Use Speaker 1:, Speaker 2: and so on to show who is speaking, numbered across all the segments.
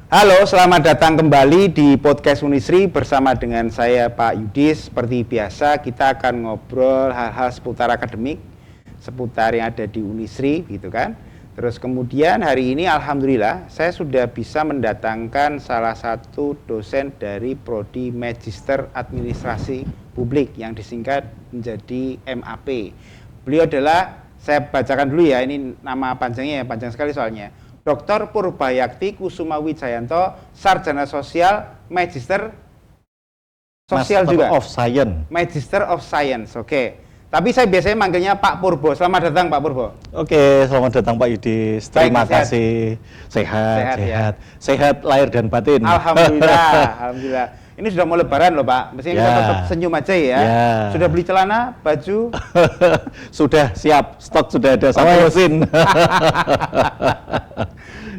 Speaker 1: Halo, selamat datang kembali di podcast Unisri bersama dengan saya Pak Yudis. Seperti biasa kita akan ngobrol hal-hal seputar akademik, seputar yang ada di Unisri gitu kan. Terus kemudian hari ini alhamdulillah saya sudah bisa mendatangkan salah satu dosen dari Prodi Magister Administrasi Publik yang disingkat menjadi MAP. Beliau adalah, saya bacakan dulu ya, ini nama panjangnya ya, panjang sekali soalnya. Dr. Purbayakti Kusuma Wijayanto, Sarjana Sosial, Magister Sosial
Speaker 2: Master
Speaker 1: juga.
Speaker 2: of Science.
Speaker 1: Magister of Science, oke. Tapi saya biasanya manggilnya Pak Purbo. Selamat datang Pak Purbo.
Speaker 2: Oke, selamat datang Pak Yudis. Terima kasih. Sehat.
Speaker 1: Ya.
Speaker 2: Sehat lahir dan batin.
Speaker 1: Alhamdulillah. Ini sudah mau lebaran loh Pak. Mestinya kita tetap senyum aja ya. Sudah beli celana, baju?
Speaker 2: Sudah siap, stok sudah ada satu mesin.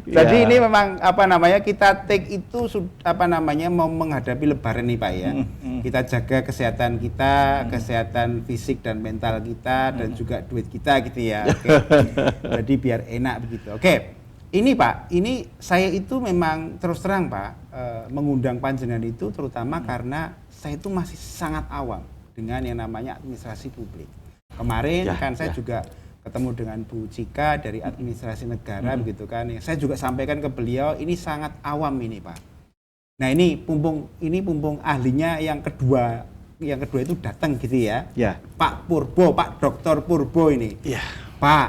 Speaker 1: Jadi ini memang kita take itu mau menghadapi lebaran nih Pak ya. Kita jaga kesehatan kita, kesehatan fisik dan mental kita dan juga duit kita gitu ya. Oke. Jadi biar enak begitu. Oke. Ini Pak, ini saya itu memang terus terang Pak mengundang panjenengan itu terutama karena saya itu masih sangat awam dengan yang namanya administrasi publik. Kemarin saya juga ketemu dengan Bu Cika dari administrasi negara begitu kan. Saya juga sampaikan ke beliau ini sangat awam ini Pak. Nah ini pumpung ahlinya yang kedua itu datang gitu ya. Pak Purbo, Pak Dr. Purbo ini. Pak,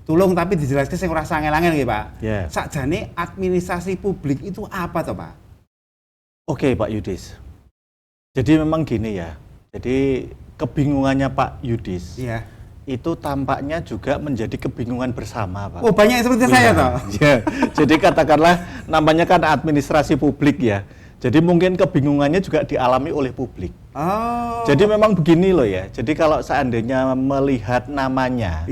Speaker 1: tolong tapi dijelaskan saya ngerasa angel-angel gitu Pak. Sakjane administrasi publik itu apa toh Pak?
Speaker 2: Oke Pak Yudis. Jadi memang gini ya. Jadi kebingungannya Pak Yudis. Itu tampaknya juga menjadi kebingungan bersama Pak.
Speaker 1: Oh banyak seperti saya toh?
Speaker 2: Jadi katakanlah namanya kan administrasi publik ya. Jadi mungkin kebingungannya juga dialami oleh publik. Jadi memang begini loh ya. Jadi kalau seandainya melihat namanya,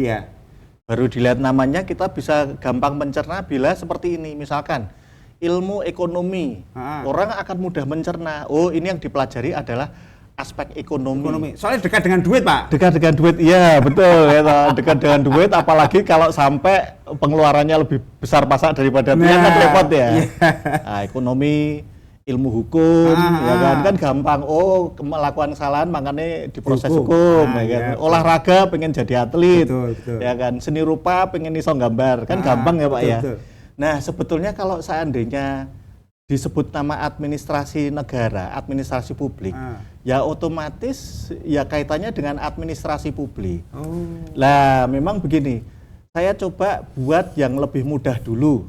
Speaker 2: baru dilihat namanya kita bisa gampang mencerna bila seperti ini. Misalkan ilmu ekonomi, orang akan mudah mencerna. Oh ini yang dipelajari adalah aspek ekonomi.
Speaker 1: Soalnya dekat dengan duit Pak.
Speaker 2: Dekat dengan duit, iya betul ya. Dekat dengan duit, apalagi kalau sampai pengeluarannya lebih besar pasak daripada dia kan repot ya. Nah, ekonomi, ilmu hukum, ya kan gampang. Oh melakukan kesalahan makanya diproses hukum, ya kan. Olahraga pengen jadi atlet, betul. Ya kan. Seni rupa pengen iso gambar, kan gampang ya Pak ya. Nah sebetulnya kalau seandainya disebut nama administrasi negara, administrasi publik, ya otomatis ya kaitannya dengan administrasi publik. Lah memang begini, saya coba buat yang lebih mudah dulu.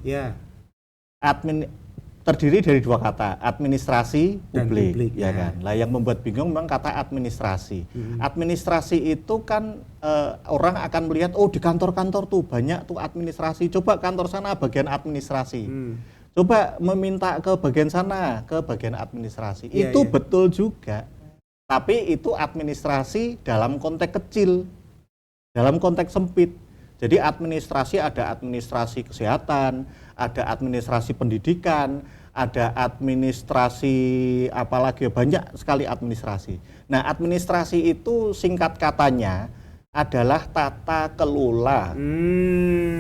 Speaker 2: Terdiri dari dua kata, administrasi publik, ya kan. Lah yang membuat bingung memang kata administrasi. Administrasi itu kan orang akan melihat, oh di kantor-kantor tuh banyak tuh administrasi. Coba kantor sana bagian administrasi. Coba meminta ke bagian sana, ke bagian administrasi. Itu betul juga. Tapi itu administrasi dalam konteks kecil, dalam konteks sempit. Jadi administrasi ada administrasi kesehatan, ada administrasi pendidikan, ada administrasi apalagi banyak sekali administrasi. Nah, administrasi itu singkat katanya adalah tata kelola.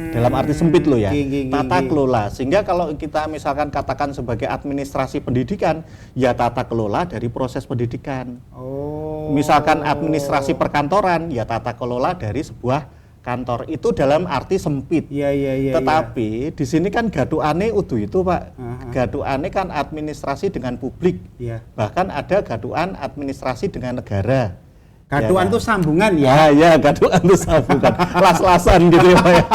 Speaker 2: Dalam arti sempit loh ya. Tata kelola. Sehingga kalau kita misalkan katakan sebagai administrasi pendidikan, ya tata kelola dari proses pendidikan. Misalkan administrasi perkantoran, ya tata kelola dari sebuah kantor. Itu dalam arti sempit. Tetapi di sini kan gaduane udu itu Pak. Gaduane kan administrasi dengan publik. Bahkan ada gaduan administrasi dengan negara. Gaduan itu sambungan ya? Ya, gaduan itu sambungan. Las-lasan gitu ya Pak ya.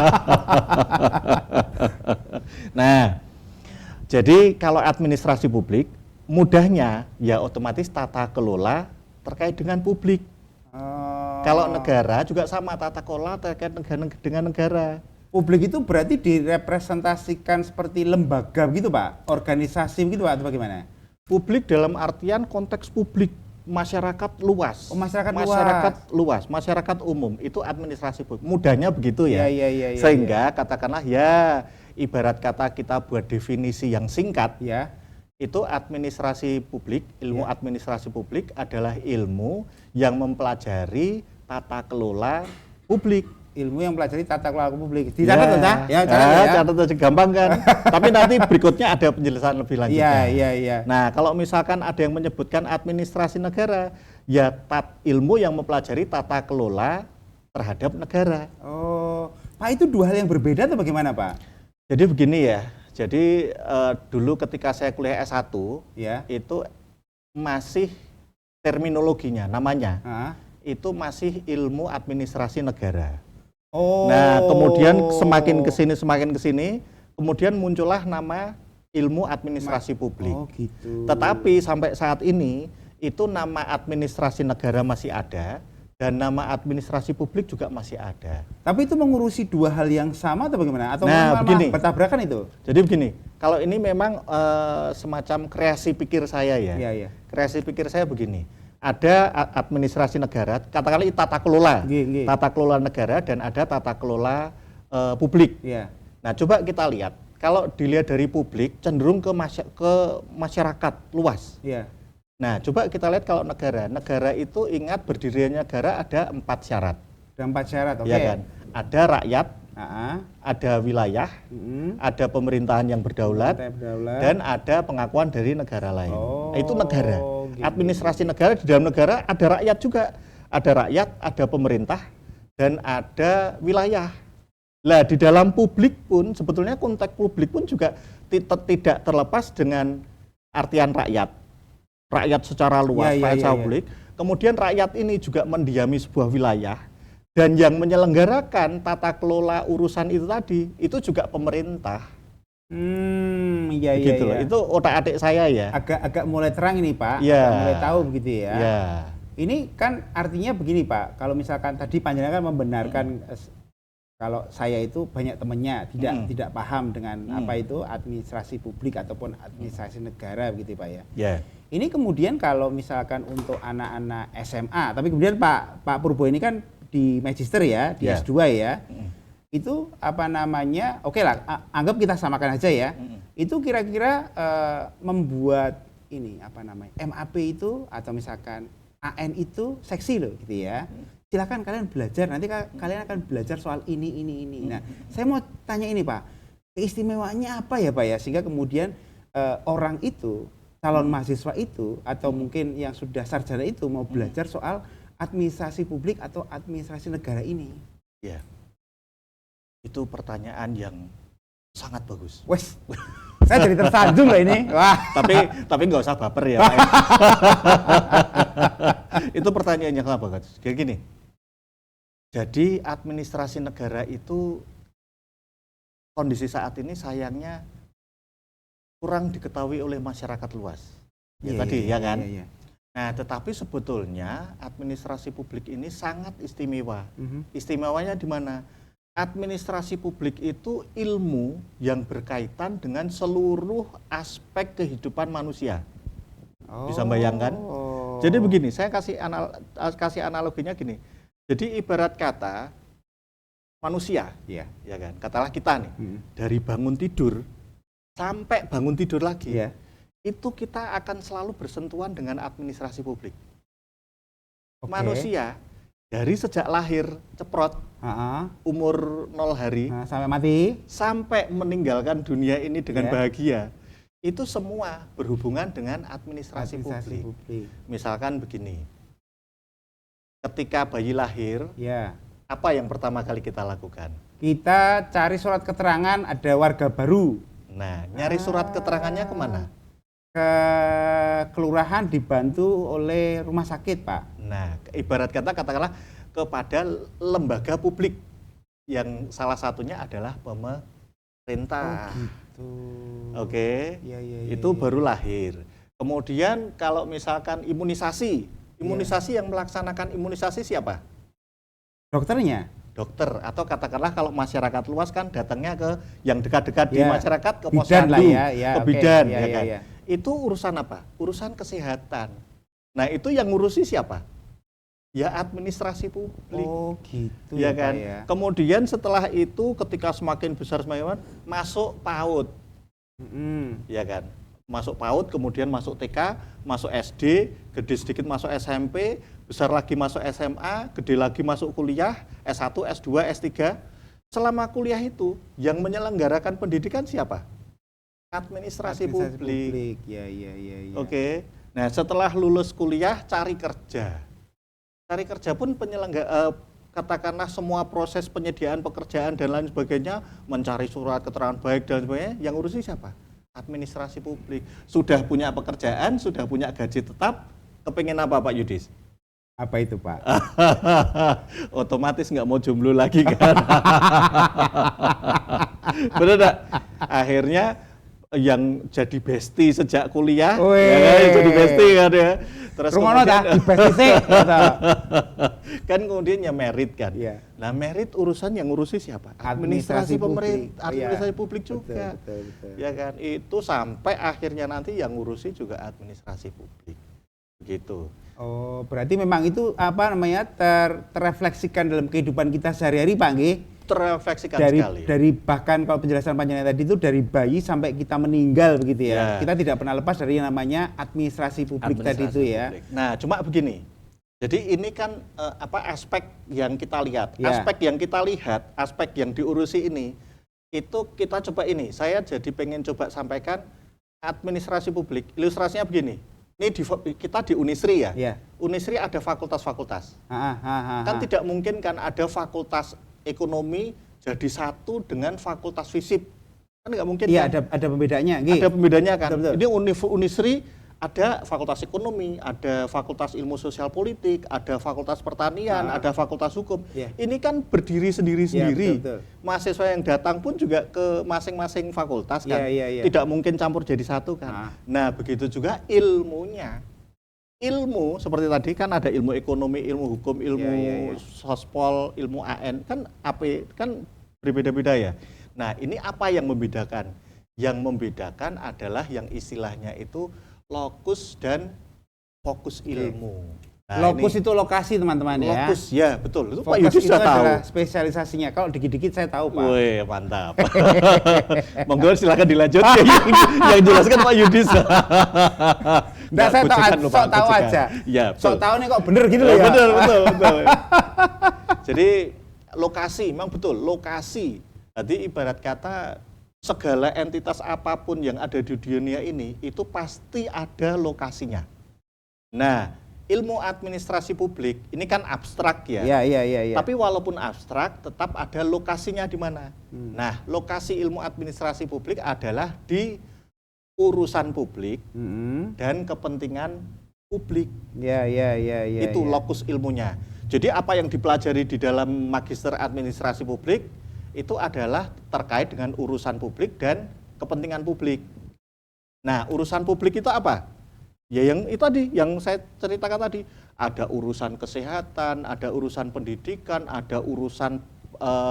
Speaker 2: Nah, jadi kalau administrasi publik, mudahnya ya otomatis tata kelola terkait dengan publik. Kalau negara juga sama, tata kelola terkait dengan negara.
Speaker 1: Publik itu berarti direpresentasikan seperti lembaga begitu Pak? Organisasi begitu Pak atau bagaimana?
Speaker 2: Publik dalam artian konteks publik. Masyarakat luas,
Speaker 1: masyarakat
Speaker 2: luas, masyarakat umum itu administrasi publik. Mudahnya begitu ya. Sehingga katakanlah ya ibarat kata kita buat definisi yang singkat, itu administrasi publik, ilmu administrasi publik adalah ilmu yang mempelajari tata kelola publik.
Speaker 1: ilmu yang mempelajari tata kelola publik. Dicatat ya,
Speaker 2: ya, catat aja gampang kan. Tapi nanti berikutnya ada penjelasan lebih lanjutnya.
Speaker 1: Iya.
Speaker 2: Nah, kalau misalkan ada yang menyebutkan administrasi negara, ya ilmu yang mempelajari tata kelola terhadap negara.
Speaker 1: Oh, Pak, itu dua hal yang berbeda atau bagaimana, Pak?
Speaker 2: Jadi begini ya. Jadi dulu ketika saya kuliah S1,
Speaker 1: ya,
Speaker 2: itu masih terminologinya, namanya. Itu masih ilmu administrasi negara.
Speaker 1: Oh.
Speaker 2: Nah, kemudian semakin kesini, kemudian muncullah nama ilmu administrasi publik.
Speaker 1: Oh, gitu.
Speaker 2: Tetapi sampai saat ini itu nama administrasi negara masih ada dan nama administrasi publik juga masih ada.
Speaker 1: Tapi itu mengurusi dua hal yang sama atau bagaimana? Atau
Speaker 2: begini,
Speaker 1: bertabrakan itu?
Speaker 2: Jadi begini, kalau ini memang semacam kreasi pikir saya ya.
Speaker 1: Iya.
Speaker 2: Kreasi pikir saya begini. Ada administrasi negara, katakanlah tata kelola, tata kelola negara dan ada tata kelola publik.
Speaker 1: Yeah.
Speaker 2: Nah, coba kita lihat, kalau dilihat dari publik cenderung ke masyarakat luas.
Speaker 1: Yeah.
Speaker 2: Nah, coba kita lihat kalau negara itu ingat berdirinya negara ada 4 syarat.
Speaker 1: Ada 4 syarat, oke.
Speaker 2: Ya kan? Ada rakyat, ada wilayah, ada pemerintahan yang berdaulat, dan ada pengakuan dari negara lain. Itu negara. Gitu. Administrasi negara, di dalam negara ada rakyat juga. Ada rakyat, ada pemerintah, dan ada wilayah. Lah, di dalam publik pun, sebetulnya konteks publik pun juga tidak terlepas dengan artian rakyat. Rakyat secara luas, publik. Kemudian rakyat ini juga mendiami sebuah wilayah. Dan yang menyelenggarakan tata kelola urusan itu tadi, itu juga pemerintah.
Speaker 1: Iya.
Speaker 2: Itu otak-atik saya ya.
Speaker 1: Agak mulai terang ini, Pak. Mulai tahu begitu ya. Ini kan artinya begini, Pak. Kalau misalkan tadi panjenengan kan membenarkan kalau saya itu banyak temannya tidak paham dengan apa itu administrasi publik ataupun administrasi negara begitu, Pak ya. Ini kemudian kalau misalkan untuk anak-anak SMA, tapi kemudian Pak Purbo ini kan di magister ya, di S2 ya. Itu apa namanya, oke lah, anggap kita samakan aja ya. Itu kira-kira membuat ini apa namanya, MAP itu atau misalkan AN itu seksi loh gitu ya. Silakan kalian belajar, nanti kalian akan belajar soal ini. Nah, saya mau tanya ini, Pak, keistimewaannya apa ya, Pak ya, sehingga kemudian orang itu, calon mahasiswa itu atau mungkin yang sudah sarjana itu mau belajar soal administrasi publik atau administrasi negara ini.
Speaker 2: Ya. Itu pertanyaan yang sangat bagus.
Speaker 1: Wes, saya jadi tersanjung loh ini. Wah.
Speaker 2: Tapi nggak usah baper ya, Pak. Itu pertanyaannya sangat bagus. Kayak gini. Jadi administrasi negara itu kondisi saat ini sayangnya kurang diketahui oleh masyarakat luas. Ya kan? Iya. Nah, tetapi sebetulnya administrasi publik ini sangat istimewa. Istimewanya di mana? Administrasi publik itu ilmu yang berkaitan dengan seluruh aspek kehidupan manusia. Bisa bayangkan? Jadi begini, saya kasih analoginya gini. Jadi ibarat kata manusia, ya kan? Katalah kita nih, dari bangun tidur sampai bangun tidur lagi, itu kita akan selalu bersentuhan dengan administrasi publik. Manusia dari sejak lahir ceprot, umur 0 hari,
Speaker 1: sampai mati,
Speaker 2: sampai meninggalkan dunia ini dengan bahagia, itu semua berhubungan dengan administrasi publik. Misalkan begini, ketika bayi lahir, apa yang pertama kali kita lakukan?
Speaker 1: Kita cari surat keterangan ada warga baru.
Speaker 2: Nah, nyari surat keterangannya kemana?
Speaker 1: Ke kelurahan dibantu oleh rumah sakit, Pak.
Speaker 2: Nah, ibarat katakanlah kepada lembaga publik yang salah satunya adalah pemerintah.
Speaker 1: Gitu.
Speaker 2: Oke. Itu baru lahir. Kemudian kalau misalkan imunisasi yang melaksanakan imunisasi siapa?
Speaker 1: Dokternya.
Speaker 2: Dokter, atau katakanlah kalau masyarakat luas kan datangnya ke yang dekat-dekat di masyarakat, ke posyandu, ke bidan, kan? Itu urusan apa? Urusan kesehatan. Nah, itu yang ngurusi siapa? Ya administrasi publik.
Speaker 1: Gitu
Speaker 2: ya kan. Ya. Kemudian setelah itu ketika semakin besar semakin masuk PAUD. Ya kan. Masuk PAUD, kemudian masuk TK, masuk SD, gede sedikit masuk SMP, besar lagi masuk SMA, gede lagi masuk kuliah, S1, S2, S3. Selama kuliah itu yang menyelenggarakan pendidikan siapa? Administrasi publik.
Speaker 1: Ya.
Speaker 2: Oke. Nah, setelah lulus kuliah cari kerja. Cari kerja pun katakanlah semua proses penyediaan pekerjaan dan lain sebagainya, mencari surat keterangan baik dan sebagainya, yang ngurusi siapa? Administrasi publik. Sudah punya pekerjaan, sudah punya gaji tetap, kepengen apa Pak Yudis?
Speaker 1: Apa itu Pak?
Speaker 2: Otomatis nggak mau jomblo lagi kan? Benar nggak? Akhirnya yang jadi bestie sejak kuliah, jadi bestie kan ya. Terus
Speaker 1: di bestie
Speaker 2: kan kemudian ya merit kan.
Speaker 1: Iya.
Speaker 2: Nah merit urusan yang ngurusi siapa? Administrasi pemerintah, administrasi publik juga.
Speaker 1: Betul.
Speaker 2: Ya kan, itu sampai akhirnya nanti yang ngurusi juga administrasi publik. Begitu.
Speaker 1: Oh, berarti memang itu terrefleksikan dalam kehidupan kita sehari-hari Pak nggih?
Speaker 2: Terrefleksikan sekali.
Speaker 1: Dari bahkan kalau penjelasan panjangnya tadi itu dari bayi sampai kita meninggal begitu ya. Kita tidak pernah lepas dari yang namanya administrasi publik tadi itu ya.
Speaker 2: Nah, cuma begini. Jadi ini kan aspek yang kita lihat. Aspek yang kita lihat, aspek yang diurusi ini itu kita coba ini. Saya jadi pengen coba sampaikan administrasi publik. Ilustrasinya begini. Ini kita di Unisri ya. Unisri ada fakultas-fakultas. Kan tidak mungkin kan ada fakultas ekonomi jadi satu dengan fakultas FISIP. Kan nggak mungkin kan?
Speaker 1: Ada pembedanya.
Speaker 2: Ada pembedanya kan.
Speaker 1: Betul.
Speaker 2: Ini Unisri ada fakultas ekonomi, ada fakultas ilmu sosial politik, ada fakultas pertanian, ada fakultas hukum. Ini kan berdiri sendiri-sendiri. Mahasiswa yang datang pun juga ke masing-masing fakultas kan. Tidak mungkin campur jadi satu kan. Nah, begitu juga ilmunya. Ilmu seperti tadi kan ada ilmu ekonomi, ilmu hukum, ilmu sospol, ilmu AN kan kan berbeda-beda ya. Nah, ini apa yang membedakan? Yang membedakan adalah yang istilahnya itu lokus dan fokus ilmu. Nah,
Speaker 1: lokus itu lokasi teman-teman ya.
Speaker 2: Lokus ya betul. Itu
Speaker 1: fokus
Speaker 2: Pak Yudis sudah tahu.
Speaker 1: Spesialisasinya. Kalau dikit-dikit saya tahu Pak.
Speaker 2: Wih mantap. Monggo silakan dilanjut. Yang jelaskan Pak Yudis.
Speaker 1: Nggak, saya tahu aja.
Speaker 2: Ya,
Speaker 1: sok tahu nih kok bener gitu loh ya.
Speaker 2: Betul. Jadi lokasi, memang betul lokasi. Jadi ibarat kata segala entitas apapun yang ada di dunia ini itu pasti ada lokasinya. Nah, ilmu administrasi publik ini kan abstrak ya.
Speaker 1: Iya.
Speaker 2: Tapi walaupun abstrak tetap ada lokasinya di mana. Nah, lokasi ilmu administrasi publik adalah di urusan publik dan kepentingan publik.
Speaker 1: Iya.
Speaker 2: Itu lokus ilmunya. Jadi apa yang dipelajari di dalam magister administrasi publik itu adalah terkait dengan urusan publik dan kepentingan publik. Nah, urusan publik itu apa? Ya yang itu tadi, yang saya ceritakan tadi. Ada urusan kesehatan, ada urusan pendidikan, ada urusan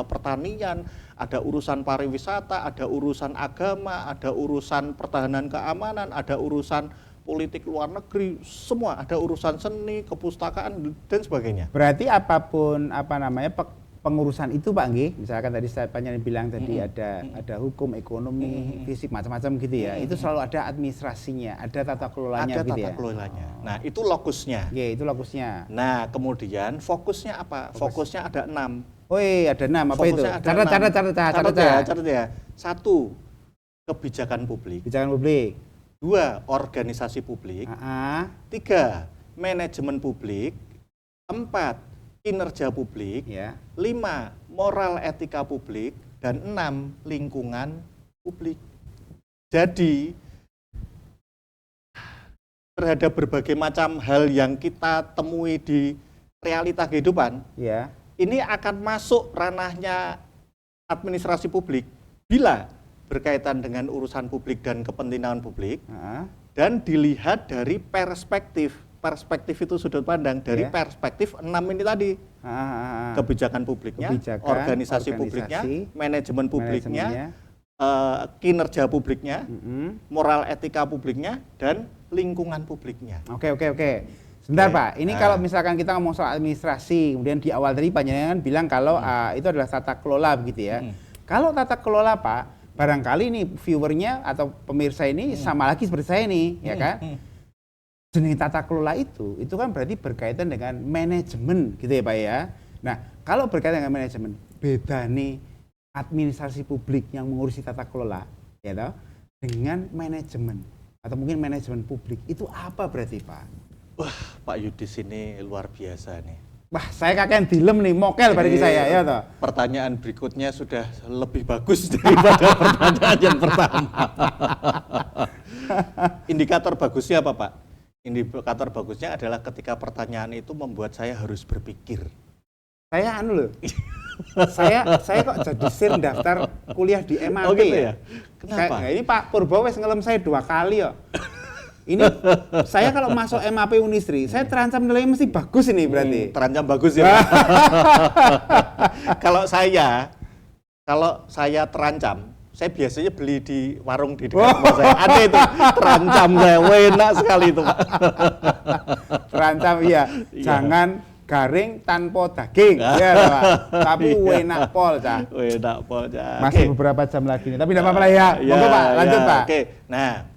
Speaker 2: pertanian, ada urusan pariwisata, ada urusan agama, ada urusan pertahanan keamanan, ada urusan politik luar negeri, semua. Ada urusan seni, kepustakaan, dan sebagainya.
Speaker 1: Berarti apapun pengurusan itu Pak nggih, misalkan tadi saya bilang tadi ada hukum, ekonomi, fisik macam-macam gitu ya. Itu selalu ada administrasinya, ada tata kelolanya gitu ya.
Speaker 2: Ada tata kelolanya. Nah, itu lokusnya.
Speaker 1: Iya, itu lokusnya.
Speaker 2: Nah, kemudian fokusnya apa? Fokusnya ada 6.
Speaker 1: Oh iya, ada 6. Apa itu? Catat ya.
Speaker 2: 1. Kebijakan publik. 2. Organisasi publik. 3. Manajemen publik. 4. Kinerja publik, 5. Moral etika publik, dan 6. Lingkungan publik. Jadi terhadap berbagai macam hal yang kita temui di realita kehidupan, ini akan masuk ranahnya administrasi publik bila berkaitan dengan urusan publik dan kepentingan publik, dan dilihat dari perspektif itu sudut pandang dari perspektif 6 ini tadi. Kebijakan publiknya, organisasi publiknya, manajemen publiknya, kinerja publiknya, moral etika publiknya, dan lingkungan publiknya.
Speaker 1: Oke. Sebentar Pak, ini kalau misalkan kita ngomong soal administrasi, kemudian di awal tadi panjenengan bilang kalau itu adalah tata kelola begitu ya. Kalau tata kelola Pak, barangkali nih viewernya atau pemirsa ini sama lagi seperti saya nih, ya kan? jenis tata kelola itu kan berarti berkaitan dengan manajemen gitu ya Pak ya. Nah, kalau berkaitan dengan manajemen, beda nih administrasi publik yang mengurusi tata kelola ya toh, dengan manajemen atau mungkin manajemen publik itu apa berarti Pak?
Speaker 2: Wah, Pak Yudis ini luar biasa nih.
Speaker 1: Wah, saya kakek dilem nih, mokel berarti saya ya toh.
Speaker 2: Pertanyaan berikutnya sudah lebih bagus daripada pertanyaan yang pertama. Indikator bagusnya apa Pak? Indikator bagusnya adalah ketika pertanyaan itu membuat saya harus berpikir.
Speaker 1: Saya loh. saya kok jadi sir daftar kuliah di MAP.
Speaker 2: Oh gitu ya? Kenapa?
Speaker 1: Nah, ini Pak Purbo wes ngelem saya 2 kali ya. Ini saya kalau masuk MAP Unisri, saya terancam nilainya mesti bagus ini berarti.
Speaker 2: Terancam bagus ya. Kalau saya terancam, saya biasanya beli di warung di dekat rumah saya. Ada itu terancam saya, enak sekali itu Pak.
Speaker 1: Terancam iya. Jangan garing tanpa daging ya Pak. Tapi enak pol cah.
Speaker 2: Enak pol cah.
Speaker 1: Masih beberapa jam lagi nih, tapi tidak apa-apa lah ya. Monggo Pak, lanjut Pak.
Speaker 2: Oke. Nah,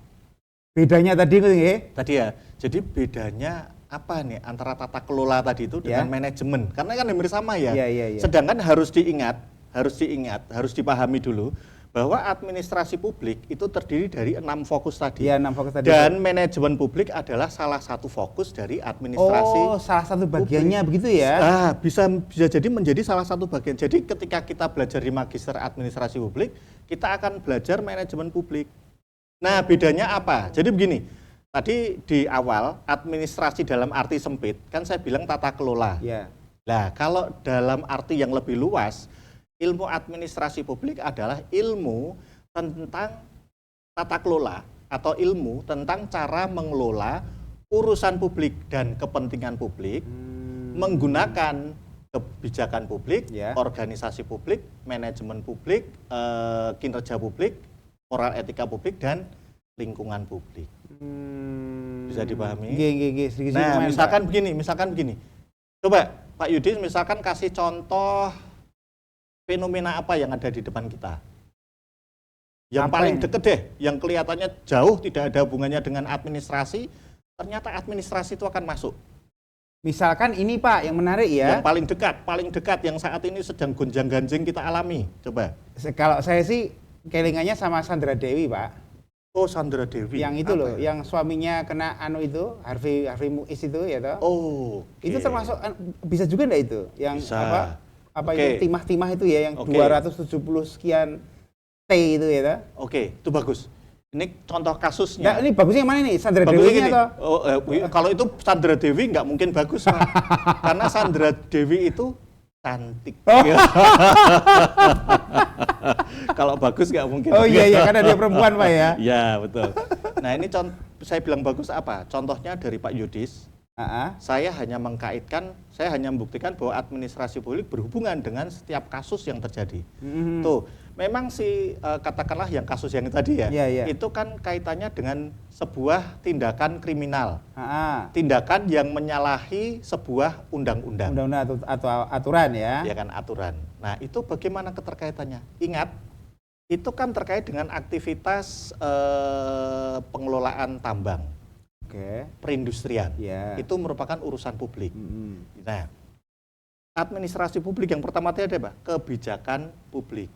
Speaker 1: bedanya tadi nggih.
Speaker 2: Tadi ya. Jadi bedanya apa nih antara tata kelola tadi itu dengan manajemen? Karena kan hampir sama ya.
Speaker 1: Iya.
Speaker 2: Sedangkan harus dipahami dulu bahwa administrasi publik itu terdiri dari 6 fokus tadi.
Speaker 1: Iya, 6 fokus tadi.
Speaker 2: Dan manajemen publik adalah salah satu fokus dari administrasi.
Speaker 1: Oh, salah satu bagiannya publik. Begitu ya?
Speaker 2: Bisa jadi menjadi salah satu bagian. Jadi ketika kita belajar di Magister Administrasi Publik, kita akan belajar manajemen publik. Nah, bedanya apa? Jadi begini, tadi di awal administrasi dalam arti sempit, kan saya bilang tata kelola.
Speaker 1: Iya.
Speaker 2: Nah, kalau dalam arti yang lebih luas, ilmu administrasi publik adalah ilmu tentang tata kelola atau ilmu tentang cara mengelola urusan publik dan kepentingan publik menggunakan kebijakan publik, organisasi publik, manajemen publik, kinerja publik, moral etika publik, dan lingkungan publik. Bisa dipahami? Nah, misalkan begini. Coba Pak Yudis misalkan kasih contoh fenomena apa yang ada di depan kita? Yang paling deket deh, yang kelihatannya jauh tidak ada hubungannya dengan administrasi, ternyata administrasi itu akan masuk.
Speaker 1: Misalkan ini Pak, yang menarik ya.
Speaker 2: Yang paling dekat yang saat ini sedang gonjang-ganjing kita alami. Coba.
Speaker 1: Kalau saya sih kelingannya sama Sandra Dewi Pak.
Speaker 2: Oh, Sandra Dewi.
Speaker 1: Yang itu loh, yang suaminya kena itu, Harvey Muiz itu ya toh.
Speaker 2: Oh. Okay.
Speaker 1: Itu termasuk bisa juga enggak itu? Yang
Speaker 2: bisa.
Speaker 1: Apa itu timah-timah itu ya yang 270 sekian T itu ya toh.
Speaker 2: Oke, itu bagus. Ini contoh kasusnya.
Speaker 1: Nah, ini bagusnya yang mana nih? Sandra Dewi atau?
Speaker 2: Kalau itu Sandra Dewi nggak mungkin bagus, Pak. Karena Sandra Dewi itu cantik. Kalau bagus nggak mungkin.
Speaker 1: Oh iya, karena dia perempuan Pak ya.
Speaker 2: Iya, betul. Nah ini saya bilang bagus apa? Contohnya dari Pak Yudis. Saya hanya membuktikan bahwa administrasi publik berhubungan dengan setiap kasus yang terjadi. Tuh, memang katakanlah yang kasus yang tadi ya, itu kan kaitannya dengan sebuah tindakan kriminal, tindakan yang menyalahi sebuah undang-undang.
Speaker 1: Undang-undang atau aturan ya?
Speaker 2: Ya kan, aturan. Nah itu bagaimana keterkaitannya? Ingat, itu kan terkait dengan aktivitas pengelolaan tambang. Perindustrian, itu merupakan urusan publik. Nah, administrasi publik yang pertama tadi ada apa? Kebijakan publik.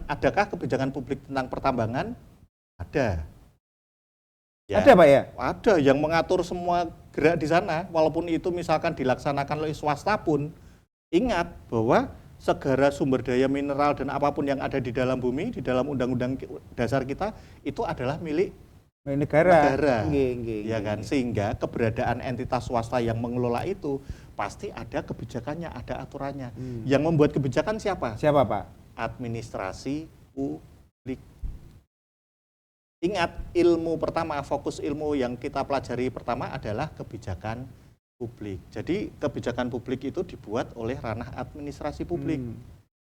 Speaker 2: Adakah kebijakan publik tentang pertambangan? Ada. Ya,
Speaker 1: ada Pak ya?
Speaker 2: Ada yang mengatur semua gerak di sana, walaupun itu misalkan dilaksanakan oleh swasta pun. Ingat bahwa segala sumber daya mineral dan apapun yang ada di dalam bumi, di dalam undang-undang dasar kita, itu adalah milik negara. Ya kan? Sehingga keberadaan entitas swasta yang mengelola itu pasti ada kebijakannya, ada aturannya. Yang membuat kebijakan siapa?
Speaker 1: Siapa Pak?
Speaker 2: Administrasi publik. Ingat, ilmu pertama, fokus ilmu yang kita pelajari pertama adalah kebijakan publik. Jadi kebijakan publik itu dibuat oleh ranah administrasi publik.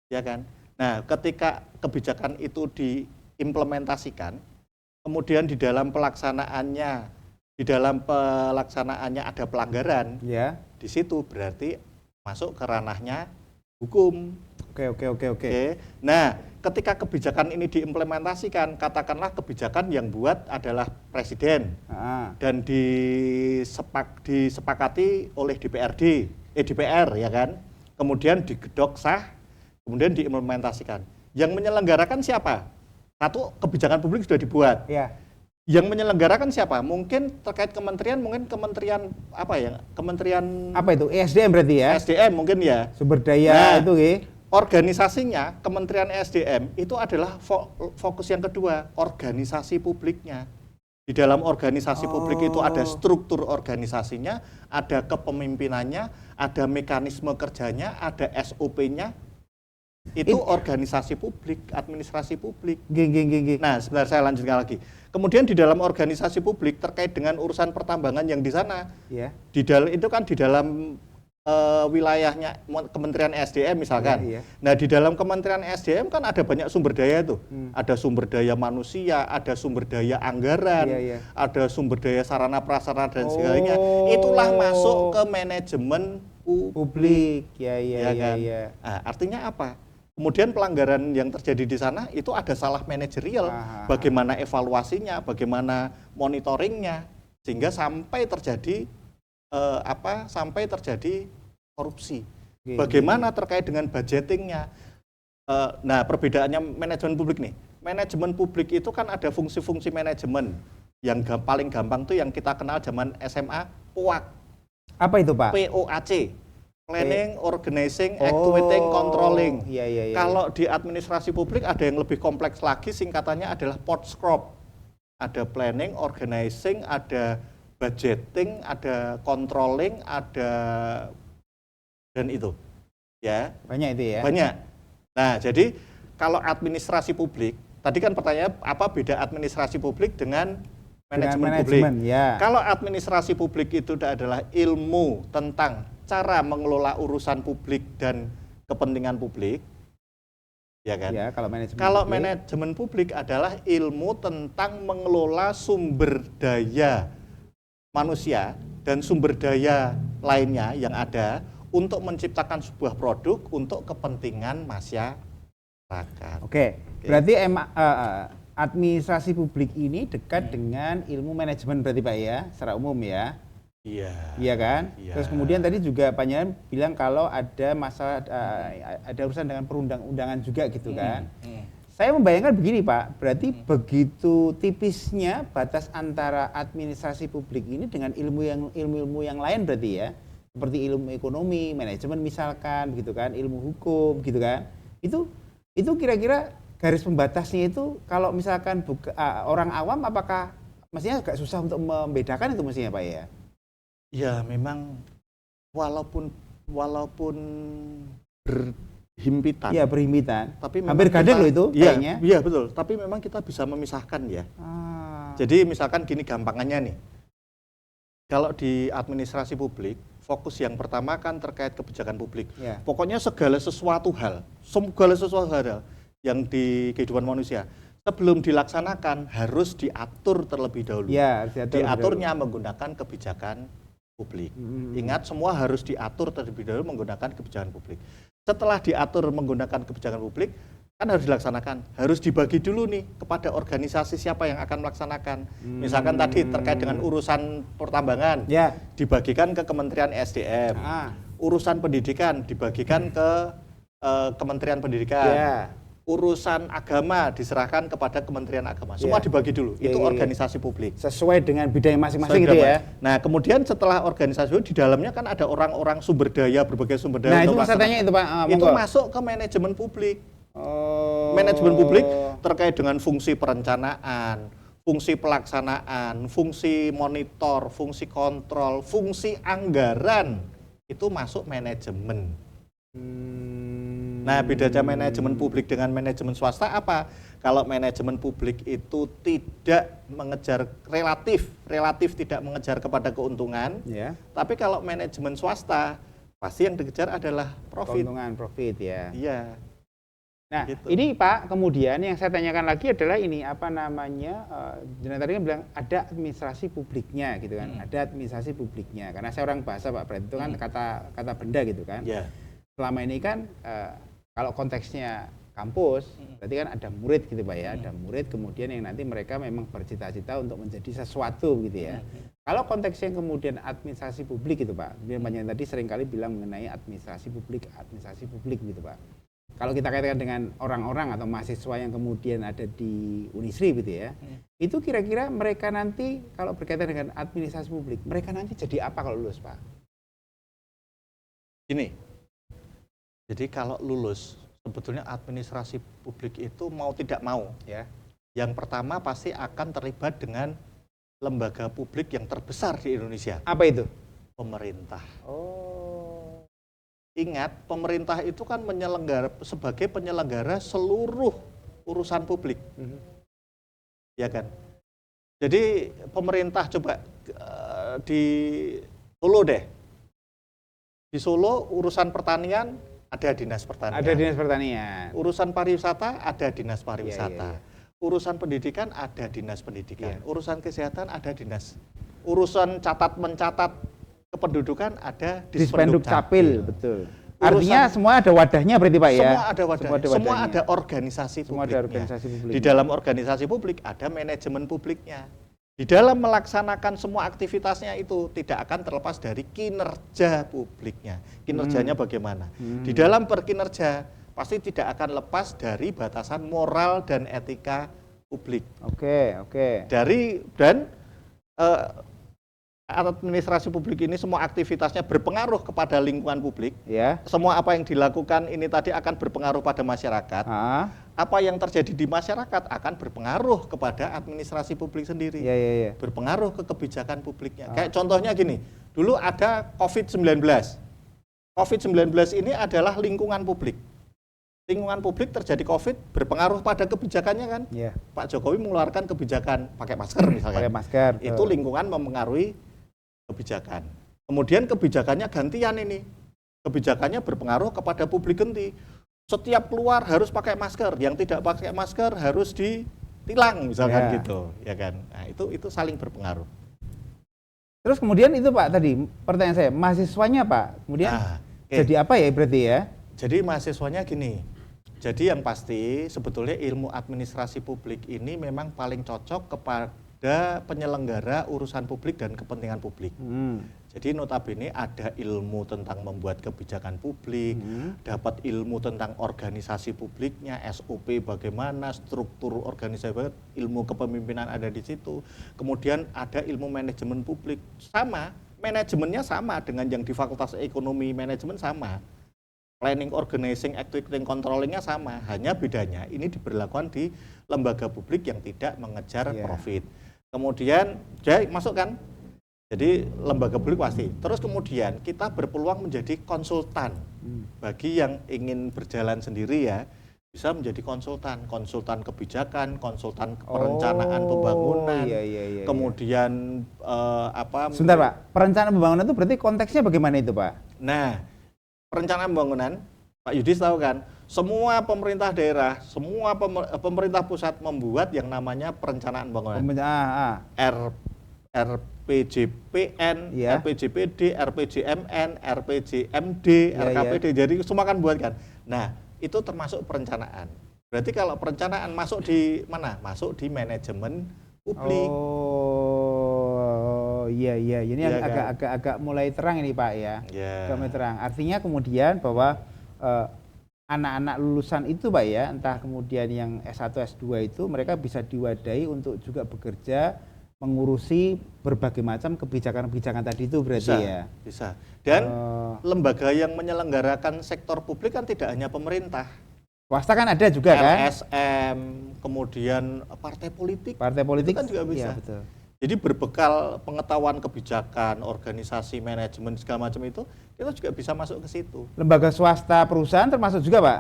Speaker 2: Ya kan? Nah, ketika kebijakan itu diimplementasikan, kemudian di dalam pelaksanaannya ada pelanggaran, di situ berarti masuk ke ranahnya hukum.
Speaker 1: Oke.
Speaker 2: Nah, ketika kebijakan ini diimplementasikan, katakanlah kebijakan yang buat adalah presiden dan disepakati oleh DPR ya kan, kemudian digedok sah, kemudian diimplementasikan. Yang menyelenggarakan siapa? Satu, kebijakan publik sudah dibuat.
Speaker 1: Ya.
Speaker 2: Yang menyelenggarakan siapa? Mungkin terkait kementerian, mungkin kementerian apa ya? Kementerian
Speaker 1: apa itu? ESDM berarti ya?
Speaker 2: SDM mungkin ya.
Speaker 1: Sumber daya itu ya.
Speaker 2: Organisasinya Kementerian SDM itu adalah fokus yang kedua, organisasi publiknya. Di dalam organisasi publik itu ada struktur organisasinya, ada kepemimpinannya, ada mekanisme kerjanya, ada SOP-nya. Itu organisasi publik, administrasi publik. Nah, sebentar saya lanjutkan lagi. Kemudian di dalam organisasi publik terkait dengan urusan pertambangan yang di sana, di dalam itu kan di dalam wilayahnya Kementerian SDM misalkan. Nah, di dalam Kementerian SDM kan ada banyak sumber daya tuh. Ada sumber daya manusia, ada sumber daya anggaran, ada sumber daya sarana prasarana dan segalanya. Itulah masuk ke manajemen publik. Nah, artinya apa? Kemudian pelanggaran yang terjadi di sana itu ada salah manajerial, bagaimana evaluasinya, bagaimana monitoringnya, sehingga sampai terjadi sampai terjadi korupsi. Bagaimana terkait dengan budgetingnya. Nah, perbedaannya manajemen publik nih. Manajemen publik itu kan ada fungsi-fungsi manajemen. Yang paling gampang tuh yang kita kenal zaman SMA, POAC.
Speaker 1: Apa itu, Pak?
Speaker 2: POAC. Planning, Organizing, Actuating, Controlling. Kalau di administrasi publik ada yang lebih kompleks lagi, singkatannya adalah POTSCROP. Ada planning, organizing, ada budgeting, ada controlling, ada dan itu. Ya.
Speaker 1: Banyak itu ya.
Speaker 2: Banyak. Nah, jadi kalau administrasi publik, tadi kan pertanyaan apa beda administrasi publik dengan manajemen publik?
Speaker 1: Ya.
Speaker 2: Kalau administrasi publik itu adalah ilmu tentang cara mengelola urusan publik dan kepentingan publik, ya kan?
Speaker 1: Ya,
Speaker 2: kalau manajemen publik adalah ilmu tentang mengelola sumber daya manusia dan sumber daya lainnya yang ada untuk menciptakan sebuah produk untuk kepentingan masyarakat.
Speaker 1: Oke. Berarti administrasi publik ini dekat dengan ilmu manajemen berarti Pak ya, secara umum ya. Iya kan? Terus kemudian tadi juga Pak Nyaran bilang kalau ada masalah ada urusan dengan perundang-undangan juga gitu kan. Saya membayangkan begini Pak, berarti begitu tipisnya batas antara administrasi publik ini dengan ilmu yang lain berarti ya. Seperti ilmu ekonomi, manajemen misalkan gitu kan, ilmu hukum gitu kan. Itu kira-kira garis pembatasnya itu kalau misalkan orang awam apakah mestinya agak susah untuk membedakan itu mestinya Pak ya?
Speaker 2: Ya memang walaupun berhimpitan.
Speaker 1: Iya berhimpitan.
Speaker 2: Tapi
Speaker 1: hampir gandeng loh itu kayaknya.
Speaker 2: Iya betul. Tapi memang kita bisa memisahkan ya. Jadi misalkan gini gampangannya nih. Kalau di administrasi publik, fokus yang pertama kan terkait kebijakan publik. Pokoknya segala sesuatu hal yang di kehidupan manusia sebelum dilaksanakan harus diatur terlebih dahulu. Diaturnya menggunakan kebijakan publik. Ingat semua harus diatur terlebih dahulu menggunakan kebijakan publik. Setelah diatur menggunakan kebijakan publik, kan harus dilaksanakan. Harus dibagi dulu nih kepada organisasi siapa yang akan melaksanakan. Misalkan tadi terkait dengan urusan pertambangan, dibagikan ke Kementerian SDM. Urusan pendidikan dibagikan ke Kementerian Pendidikan. Urusan agama diserahkan kepada Kementerian Agama. Semua dibagi dulu. Itu organisasi publik.
Speaker 1: Sesuai dengan bidang masing-masing gitu ya.
Speaker 2: Nah, kemudian setelah organisasi di dalamnya kan ada orang-orang sumber daya, berbagai sumber daya.
Speaker 1: Nah, itu maksudnya itu Pak.
Speaker 2: Itu masuk ke manajemen publik. Manajemen publik terkait dengan fungsi perencanaan, fungsi pelaksanaan, fungsi monitor, fungsi kontrol, fungsi anggaran. Itu masuk manajemen. Nah, bedanya manajemen publik dengan manajemen swasta apa? Kalau manajemen publik itu tidak mengejar relatif tidak mengejar kepada keuntungan. Tapi kalau manajemen swasta pasti yang dikejar adalah profit.
Speaker 1: Keuntungan, profit ya.
Speaker 2: Iya.
Speaker 1: Nah, gitu. Ini Pak, kemudian yang saya tanyakan lagi adalah ini apa namanya? Jenengan tadi kan bilang ada administrasi publiknya gitu kan. Ada administrasi publiknya. Karena saya orang bahasa Pak, berarti itu kan kata benda gitu kan. Selama ini kan kalau konteksnya kampus, berarti kan ada murid gitu Pak ya, ada murid kemudian yang nanti mereka memang bercita-cita untuk menjadi sesuatu gitu ya. Kalau konteksnya kemudian administrasi publik gitu Pak, yang tadi seringkali bilang mengenai administrasi publik gitu Pak. Kalau kita kaitkan dengan orang-orang atau mahasiswa yang kemudian ada di Unisri gitu ya, itu kira-kira mereka nanti kalau berkaitan dengan administrasi publik, mereka nanti jadi apa kalau lulus Pak?
Speaker 2: Gini, jadi kalau lulus, sebetulnya administrasi publik itu mau tidak mau ya, yang pertama pasti akan terlibat dengan lembaga publik yang terbesar di Indonesia.
Speaker 1: Apa itu?
Speaker 2: Pemerintah.
Speaker 1: Oh.
Speaker 2: Ingat, pemerintah itu kan sebagai penyelenggara seluruh urusan publik. Ya kan? Jadi pemerintah coba di Solo deh. Di Solo urusan pertanian ada dinas pertanian.
Speaker 1: Ada dinas pertanian.
Speaker 2: Urusan pariwisata ada dinas pariwisata.
Speaker 1: Iya.
Speaker 2: Urusan pendidikan ada dinas pendidikan.
Speaker 1: Iya.
Speaker 2: Urusan kesehatan ada dinas. Urusan catat mencatat kependudukan ada
Speaker 1: Dispenduk Capil, betul. Artinya semua ada wadahnya berarti Pak ya?
Speaker 2: Semua ada wadah. Semua ada organisasi
Speaker 1: semua
Speaker 2: publiknya.
Speaker 1: ada organisasi publik.
Speaker 2: Di dalam organisasi publik ada manajemen publiknya. Di dalam melaksanakan semua aktivitasnya itu tidak akan terlepas dari kinerja publiknya. Kinerjanya bagaimana? Di dalam berkinerja pasti tidak akan lepas dari batasan moral dan etika publik.
Speaker 1: Oke.
Speaker 2: Dan administrasi publik ini semua aktivitasnya berpengaruh kepada lingkungan publik.
Speaker 1: Ya.
Speaker 2: Semua apa yang dilakukan ini tadi akan berpengaruh pada masyarakat. Apa yang terjadi di masyarakat akan berpengaruh kepada administrasi publik sendiri.
Speaker 1: Ya.
Speaker 2: Berpengaruh ke kebijakan publiknya. Kayak contohnya gini, dulu ada COVID-19. COVID-19 ini adalah lingkungan publik. Lingkungan publik terjadi COVID berpengaruh pada kebijakannya kan.
Speaker 1: Ya.
Speaker 2: Pak Jokowi mengeluarkan kebijakan pakai masker misalnya.
Speaker 1: Pakai masker.
Speaker 2: Itu lingkungan mempengaruhi kebijakan. Kemudian kebijakannya gantian ini. Kebijakannya berpengaruh kepada publik ganti. Setiap keluar harus pakai masker, yang tidak pakai masker harus ditilang misalkan gitu, ya kan. Nah, itu saling berpengaruh.
Speaker 1: Terus kemudian itu Pak tadi pertanyaan saya, mahasiswanya Pak, kemudian jadi apa ya berarti ya?
Speaker 2: Jadi mahasiswanya gini. Jadi yang pasti sebetulnya ilmu administrasi publik ini memang paling cocok kepada penyelenggara urusan publik dan kepentingan publik. Jadi notabene ada ilmu tentang membuat kebijakan publik, dapat ilmu tentang organisasi publiknya, SOP bagaimana, struktur organisasi, ilmu kepemimpinan ada di situ. Kemudian ada ilmu manajemen publik, sama, manajemennya sama dengan yang di Fakultas Ekonomi Manajemen sama. Planning, organizing, executing, controllingnya sama, hanya bedanya ini diberlakukan di lembaga publik yang tidak mengejar profit. Kemudian, masuk kan? Jadi lembaga publik pasti. Terus kemudian kita berpeluang menjadi konsultan. Bagi yang ingin berjalan sendiri ya, bisa menjadi konsultan kebijakan, konsultan perencanaan pembangunan.
Speaker 1: Iya.
Speaker 2: Kemudian
Speaker 1: Sebentar Pak, perencanaan pembangunan itu berarti konteksnya bagaimana itu Pak?
Speaker 2: Nah, perencanaan pembangunan, Pak Yudis tahu kan, semua pemerintah daerah, semua pemerintah pusat membuat yang namanya perencanaan pembangunan. RPJPN, RPJPD, RPJMN, RPJMD, RKPD, jadi semua kan buat kan. Nah, itu termasuk perencanaan. Berarti kalau perencanaan masuk di mana? Masuk di manajemen publik.
Speaker 1: Oh, iya. Ini agak mulai terang ini Pak ya. Agak mulai terang. Artinya kemudian bahwa anak-anak lulusan itu Pak ya, entah kemudian yang S1, S2 itu mereka bisa diwadahi untuk juga bekerja mengurusi berbagai macam kebijakan-kebijakan tadi itu berarti
Speaker 2: Bisa. Dan lembaga yang menyelenggarakan sektor publik kan tidak hanya pemerintah.
Speaker 1: Swasta kan ada juga kan?
Speaker 2: LSM, kemudian partai politik
Speaker 1: kan
Speaker 2: juga bisa.
Speaker 1: Iya, betul.
Speaker 2: Jadi berbekal pengetahuan kebijakan, organisasi, manajemen segala macam itu, kita juga bisa masuk ke situ.
Speaker 1: Lembaga swasta perusahaan termasuk juga Pak?